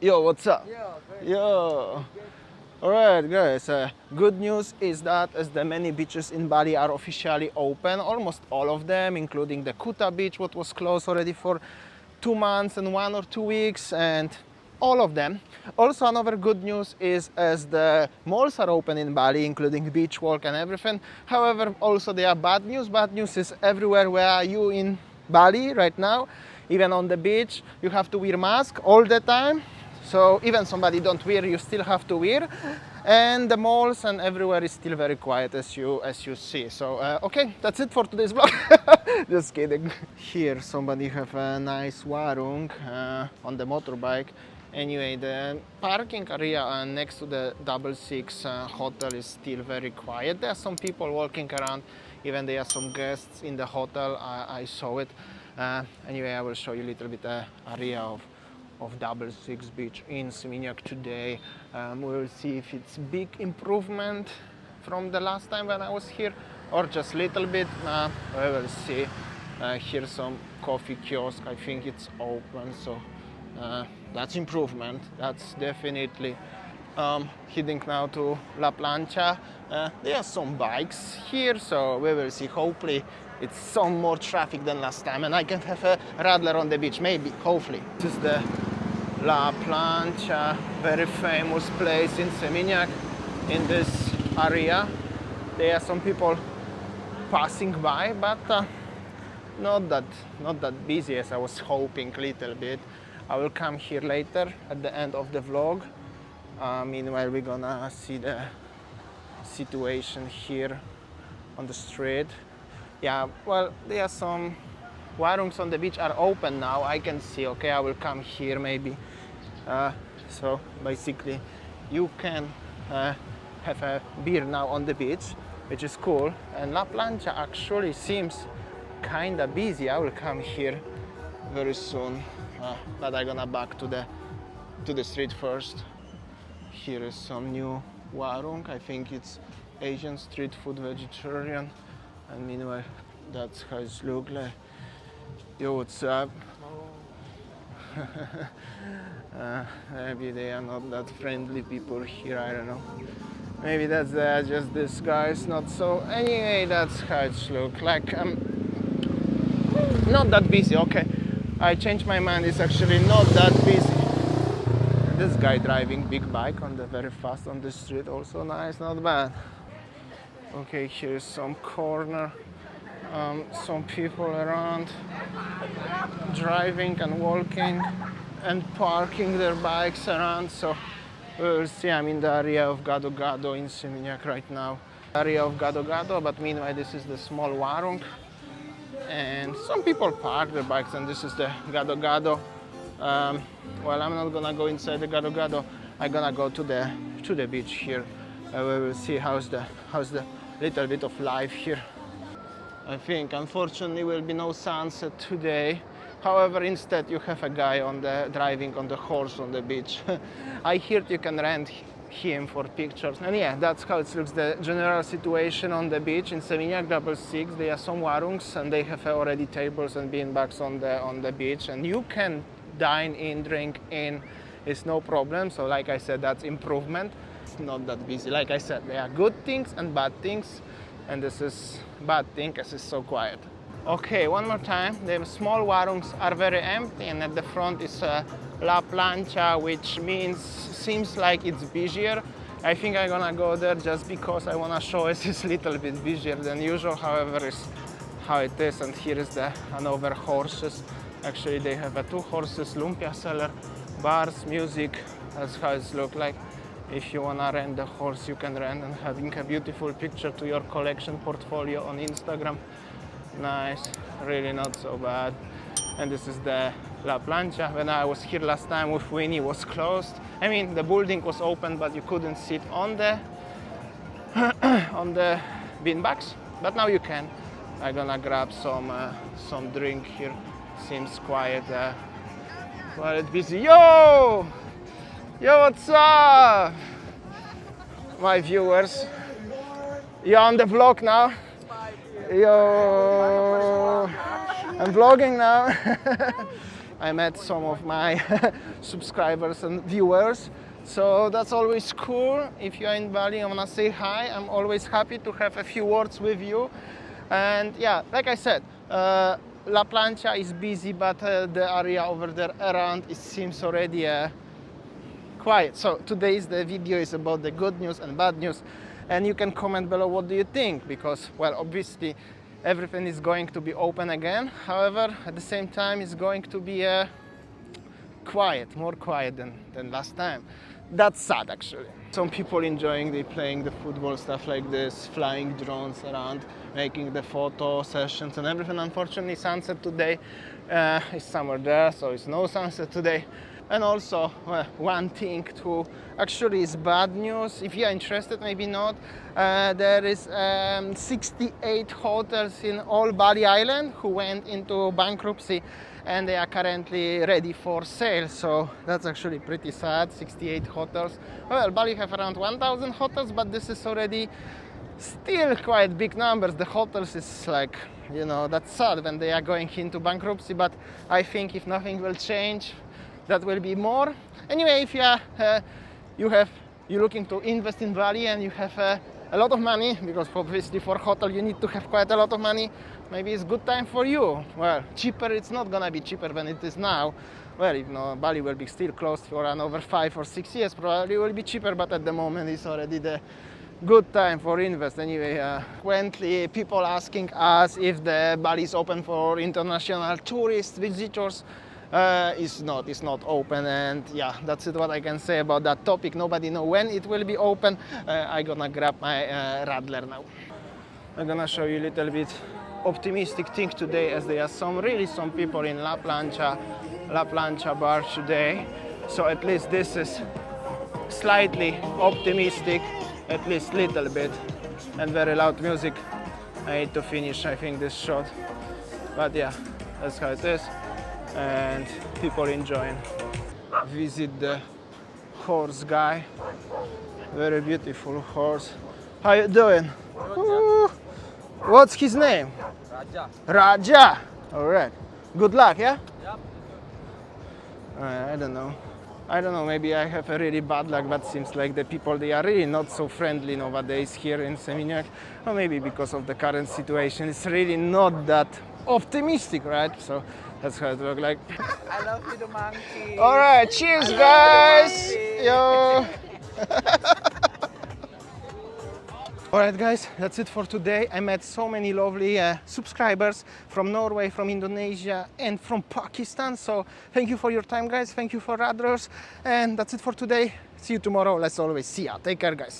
Yo, what's up? Yo. Alright, guys. Good news is that as the many beaches in Bali are officially open, almost all of them, including the Kuta beach, what was closed already for 2 months and 1 or 2 weeks, and all of them. Also, another good news is as the malls are open in Bali, including beach walk and everything. However, also there are bad news. Bad news is everywhere where are you in Bali right now, even on the beach, you have to wear mask all the time. So even somebody don't wear, you still have to wear. And the malls and everywhere is still very quiet as you see. So okay, that's it for today's vlog. Just kidding. Here somebody have a nice warung on the motorbike. Anyway, the parking area next to the 66 hotel is still very quiet. There are some people walking around, even there are some guests in the hotel. I saw it. Anyway, I will show you a little bit area of 66 beach in seminyak today. We will see if it's big improvement from the last time when I was here or just little bit. We will see. Here's some coffee kiosk. I think it's open, so that's improvement. That's definitely. Heading now to La Plancha. There are some bikes here, so we will see. Hopefully it's some more traffic than last time and I can have a radler on the beach, maybe, hopefully. This is the La Plancha, very famous place in Seminyak. In this area there are some people passing by, but not that busy as I was hoping. Little bit. I will come here later at the end of the vlog. Meanwhile, we're gonna see the situation here on the street. Yeah, well, there are some warungs on the beach are open now. I can see. Okay, I will come here maybe. So basically, you can have a beer now on the beach, which is cool. And La Plancha actually seems kinda busy. I will come here very soon, but I'm gonna back to the street first. Here is some new warung. I think it's Asian street food, vegetarian. And meanwhile, that's how it looks like. Yo, what's up? Maybe they are not that friendly people here, I don't know. Maybe that's just this guy's not so. Anyway, that's how it looks like. Not that busy, okay. I changed my mind, it's actually not that busy. This guy driving big bike on the very fast on the street, also nice, not bad. Okay, here's some corner. Some people around driving and walking and parking their bikes around. So we'll see. I'm in the area of Gado Gado in Seminyak right now. Area of Gado Gado, but meanwhile this is the small warung. And some people park their bikes, and this is the Gado Gado. Well, I'm not gonna go inside the Gado Gado. I'm gonna go to the beach here. We will see how's the little bit of life here. I think unfortunately will be no sunset today. However, instead you have a guy driving on the horse on the beach. I heard you can rent him for pictures. And yeah, that's how it looks, the general situation on the beach in Seminyak 66. There are some warungs and they have already tables and beanbags on the beach, and you can dine in, drink in, it's no problem. So like I said, that's improvement. It's not that busy. Like I said, there are good things and bad things, and this is bad thing as it's so quiet. Okay, one more time. The small warungs are very empty, and at the front is La Plancha, which seems like it's busier. I think I'm gonna go there just because I wanna show us it's a little bit busier than usual. However, is how it is. And here is another horses. Actually, they have 2 horses, lumpia seller, bars, music. That's how it looks like. If you wanna rent the horse, you can rent, and having a beautiful picture to your collection portfolio on Instagram. Nice, really not so bad. And this is the La Plancha. When I was here last time with Winnie, it was closed. I mean, the building was open, but you couldn't sit on the on the beanbags. But now you can. I'm gonna grab some drink here. Seems quiet busy. Yo, what's up, my viewers? You're on the vlog now. Yo, I'm vlogging now. I met some of my subscribers and viewers. So that's always cool. If you're in Bali, I wanna say hi. I'm always happy to have a few words with you. And yeah, like I said, La Plancha is busy, but the area over there around it seems already quiet. So today's the video is about the good news and bad news, and you can comment below what do you think, because well, obviously everything is going to be open again. However, at the same time it's going to be quiet, more quiet than last time. That's sad actually. Some people enjoying playing the football, stuff like this, flying drones around, making the photo sessions and everything. Unfortunately, sunset today is somewhere there, so it's no sunset today. And also, one thing too, actually is bad news. If you're interested, maybe not. There is 68 hotels in all Bali Island who went into bankruptcy, and they are currently ready for sale. So that's actually pretty sad. 68 hotels. Well, Bali have around 1,000 hotels, but this is already still quite big numbers. The hotels is like, you know, that's sad when they are going into bankruptcy. But I think if nothing will change, that will be more. Anyway, if you're looking to invest in Bali and you have a lot of money, because obviously for hotel you need to have quite a lot of money, maybe it's good time for you. Well, cheaper, it's not gonna be cheaper than it is now. Well, you know, Bali will be still closed for another 5 or 6 years, probably will be cheaper, but at the moment it's already the good time for invest. Anyway, currently people asking us if the Bali is open for international tourists, visitors. It's not open, and yeah, that's it what I can say about that topic. Nobody know when it will be open. I'm gonna grab my radler now. I'm gonna show you a little bit optimistic thing today, as there are some people in La Plancha bar today. So at least this is slightly optimistic, at least little bit, and very loud music. I need to finish, I think, this shot, but yeah, that's how it is. And people enjoying. Visit the horse guy. Very beautiful horse. How you doing? Ooh. What's his name? Raja. Raja. All right. Good luck, yeah? Yep. I don't know. Maybe I have a really bad luck, but seems like the people, they are really not so friendly nowadays here in Seminyak. Or maybe because of the current situation, it's really not that optimistic, right? So that's how it looks like. I love you, TheMonkeys. All right, cheers, guys. Yo. All right, guys, that's it for today. I met so many lovely subscribers from Norway, from Indonesia, and from Pakistan. So thank you for your time, guys. Thank you for radars. And that's it for today. See you tomorrow. Let's always see ya. Take care, guys.